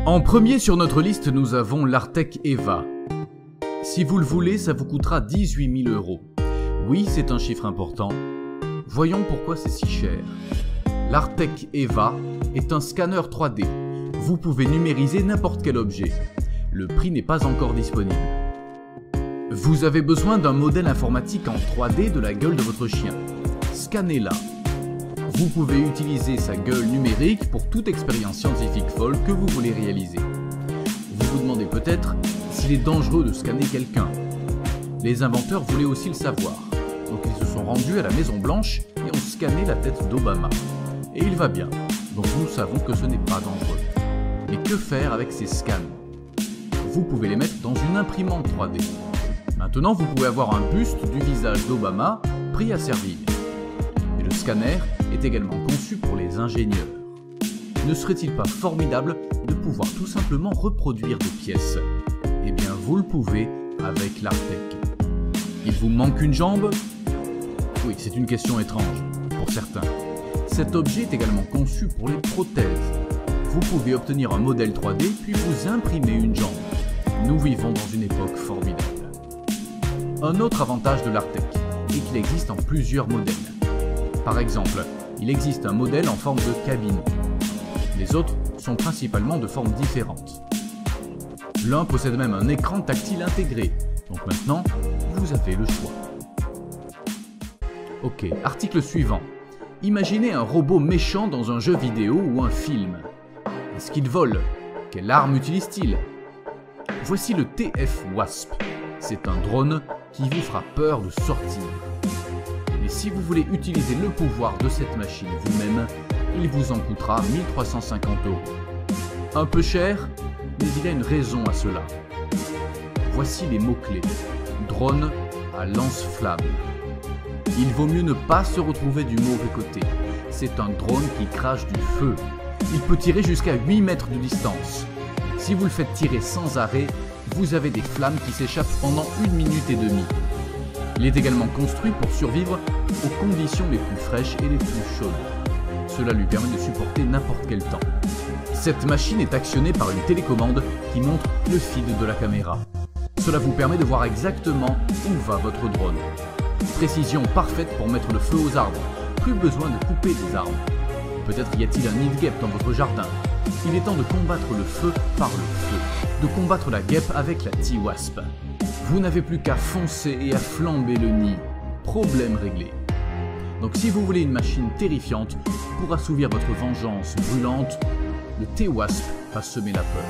En premier sur notre liste, nous avons l'Artec EVA. Si vous le voulez, ça vous coûtera 18 000 €. Oui, c'est un chiffre important. Voyons pourquoi c'est si cher. L'Artec EVA est un scanner 3D. Vous pouvez numériser n'importe quel objet. Le prix n'est pas encore disponible. Vous avez besoin d'un modèle informatique en 3D de la gueule de votre chien. Scannez-la. Vous pouvez utiliser sa gueule numérique pour toute expérience scientifique folle que vous voulez réaliser. Vous vous demandez peut-être s'il est dangereux de scanner quelqu'un. Les inventeurs voulaient aussi le savoir. Donc ils se sont rendus à la Maison Blanche et ont scanné la tête d'Obama. Et il va bien, donc nous savons que ce n'est pas dangereux. Mais que faire avec ces scans? Vous pouvez les mettre dans une imprimante 3D. Maintenant, vous pouvez avoir un buste du visage d'Obama pris à servir. Et le scanner est également conçu pour les ingénieurs. Ne serait-il pas formidable de pouvoir tout simplement reproduire des pièces? Eh bien, vous le pouvez avec l'Artec. Il vous manque une jambe? Oui, c'est une question étrange, pour certains. Cet objet est également conçu pour les prothèses. Vous pouvez obtenir un modèle 3D puis vous imprimer une jambe. Nous vivons dans une époque formidable. Un autre avantage de l'Artec est qu'il existe en plusieurs modèles. Par exemple, il existe un modèle en forme de cabine. Les autres sont principalement de formes différentes. L'un possède même un écran tactile intégré, donc maintenant, vous avez le choix. Ok, article suivant. Imaginez un robot méchant dans un jeu vidéo ou un film. Est-ce qu'il vole? Quelle arme utilise-t-il? Voici le TF-Wasp. C'est un drone qui vous fera peur de sortir. Mais si vous voulez utiliser le pouvoir de cette machine vous-même, il vous en coûtera 1350 €. Un peu cher, mais il y a une raison à cela. Voici les mots-clés. Drone à lance-flamme. Il vaut mieux ne pas se retrouver du mauvais côté. C'est un drone qui crache du feu. Il peut tirer jusqu'à 8 mètres de distance. Si vous le faites tirer sans arrêt, vous avez des flammes qui s'échappent pendant 1 minute et demie. Il est également construit pour survivre aux conditions les plus fraîches et les plus chaudes. Cela lui permet de supporter n'importe quel temps. Cette machine est actionnée par une télécommande qui montre le feed de la caméra. Cela vous permet de voir exactement où va votre drone. Précision parfaite pour mettre le feu aux arbres. Plus besoin de couper des arbres. Peut-être y a-t-il un nid de guêpe dans votre jardin. Il est temps de combattre le feu par le feu. De combattre la guêpe avec la T-Wasp. Vous n'avez plus qu'à foncer et à flamber le nid. Problème réglé. Donc si vous voulez une machine terrifiante pour assouvir votre vengeance brûlante, le T-Wasp va semer la peur.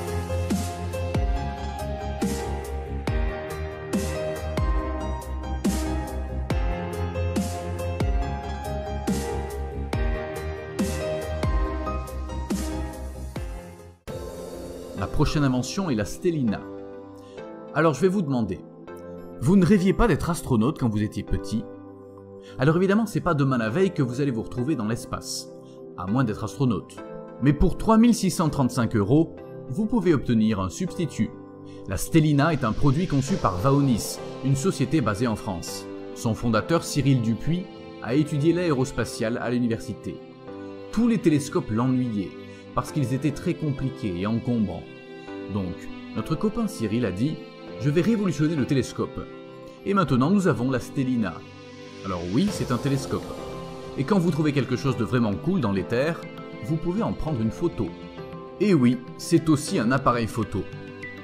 La prochaine invention est la Stellina. Alors je vais vous demander, vous ne rêviez pas d'être astronaute quand vous étiez petit? Alors évidemment, c'est pas demain la veille que vous allez vous retrouver dans l'espace, à moins d'être astronaute. Mais pour 3635 €, vous pouvez obtenir un substitut. La Stellina est un produit conçu par Vaonis, une société basée en France. Son fondateur, Cyril Dupuis, a étudié l'aérospatiale à l'université. Tous les télescopes l'ennuyaient, parce qu'ils étaient très compliqués et encombrants. Donc, notre copain Cyril a dit « Je vais révolutionner le télescope ». Et maintenant nous avons la Stellina. Alors oui, c'est un télescope. Et quand vous trouvez quelque chose de vraiment cool dans l'éther, vous pouvez en prendre une photo. Et oui, c'est aussi un appareil photo.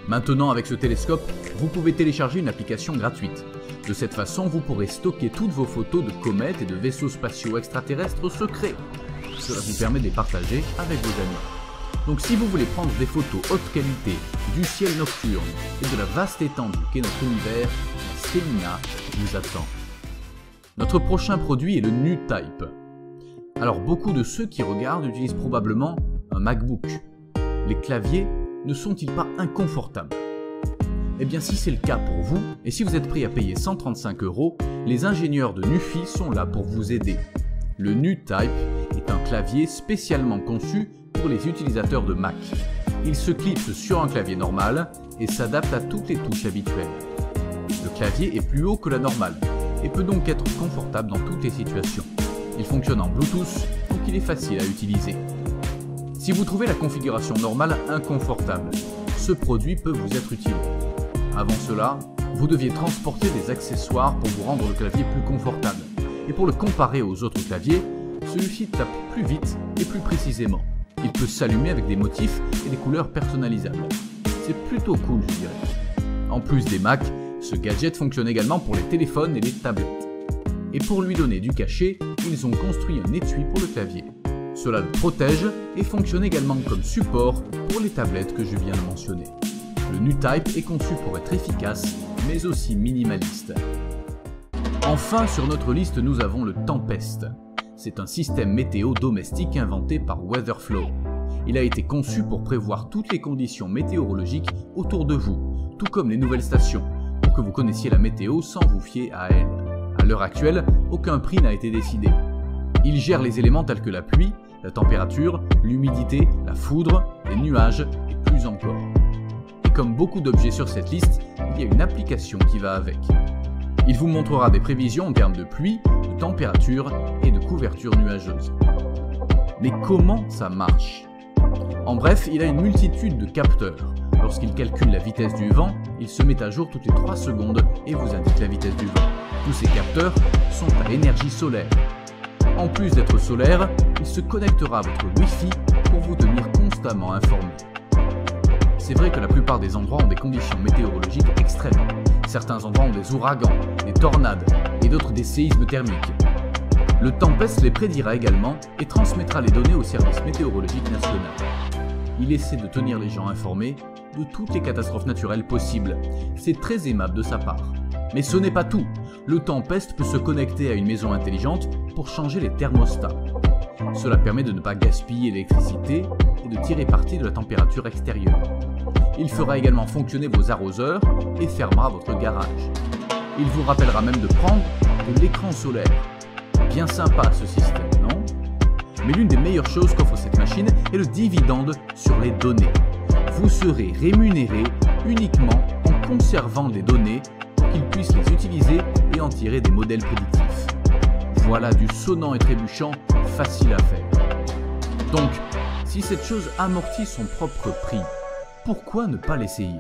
Maintenant avec ce télescope, vous pouvez télécharger une application gratuite. De cette façon, vous pourrez stocker toutes vos photos de comètes et de vaisseaux spatiaux extraterrestres secrets. Cela vous permet de les partager avec vos amis. Donc si vous voulez prendre des photos haute qualité du ciel nocturne et de la vaste étendue qu'est notre univers, la Stellina vous attend. Notre prochain produit est le NuType. Alors beaucoup de ceux qui regardent utilisent probablement un MacBook. Les claviers ne sont-ils pas inconfortables? Eh bien si c'est le cas pour vous, et si vous êtes prêt à payer 135 €, les ingénieurs de Nufi sont là pour vous aider. Le NuType est un clavier spécialement conçu pour les utilisateurs de Mac. Il se clipse sur un clavier normal et s'adapte à toutes les touches habituelles. Le clavier est plus haut que la normale et peut donc être confortable dans toutes les situations. Il fonctionne en Bluetooth, donc il est facile à utiliser. Si Si vous trouvez la configuration normale inconfortable, ce produit peut vous être utile. Avant cela, vous deviez transporter des accessoires pour vous rendre le clavier plus confortable. Et pour le comparer aux autres claviers, celui-ci tape plus vite et plus précisément. Il peut s'allumer avec des motifs et des couleurs personnalisables. C'est plutôt cool, je dirais. En plus des Mac, ce gadget fonctionne également pour les téléphones et les tablettes. Et pour lui donner du cachet, ils ont construit un étui pour le clavier. Cela le protège et fonctionne également comme support pour les tablettes que je viens de mentionner. Le NuType est conçu pour être efficace, mais aussi minimaliste. Enfin, sur notre liste, nous avons le Tempest. C'est un système météo domestique inventé par Weatherflow. Il a été conçu pour prévoir toutes les conditions météorologiques autour de vous, tout comme les nouvelles stations, pour que vous connaissiez la météo sans vous fier à elle. À l'heure actuelle, aucun prix n'a été décidé. Il gère les éléments tels que la pluie, la température, l'humidité, la foudre, les nuages et plus encore. Et comme beaucoup d'objets sur cette liste, il y a une application qui va avec. Il vous montrera des prévisions en termes de pluie, de température et de couverture nuageuse. Mais comment ça marche? En bref, il a une multitude de capteurs. Lorsqu'il calcule la vitesse du vent, il se met à jour toutes les 3 secondes et vous indique la vitesse du vent. Tous ces capteurs sont à énergie solaire. En plus d'être solaire, il se connectera à votre Wi-Fi pour vous tenir constamment informé. C'est vrai que la plupart des endroits ont des conditions météorologiques extrêmes. Certains endroits ont des ouragans, des tornades et d'autres des séismes thermiques. Le Tempest les prédira également et transmettra les données au service météorologique national. Il essaie de tenir les gens informés de toutes les catastrophes naturelles possibles. C'est très aimable de sa part. Mais ce n'est pas tout. Le Tempest peut se connecter à une maison intelligente pour changer les thermostats. Cela permet de ne pas gaspiller l'électricité et de tirer parti de la température extérieure. Il fera également fonctionner vos arroseurs et fermera votre garage. Il vous rappellera même de prendre de l'écran solaire. Bien sympa ce système, non? Mais l'une des meilleures choses qu'offre cette machine est le dividende sur les données. Vous serez rémunéré uniquement en conservant des données pour qu'ils puissent les utiliser et en tirer des modèles prédictifs. Voilà du sonnant et trébuchant facile à faire. Donc, si cette chose amortit son propre prix, pourquoi ne pas l'essayer?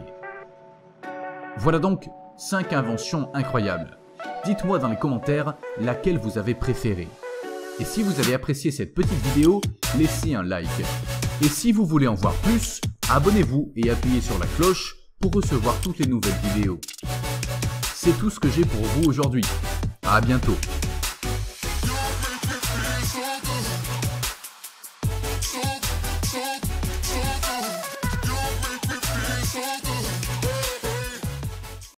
Voilà donc 5 inventions incroyables. Dites-moi dans les commentaires laquelle vous avez préférée. Et si vous avez apprécié cette petite vidéo, laissez un like. Et si vous voulez en voir plus, abonnez-vous et appuyez sur la cloche pour recevoir toutes les nouvelles vidéos. C'est tout ce que j'ai pour vous aujourd'hui. À bientôt. Shut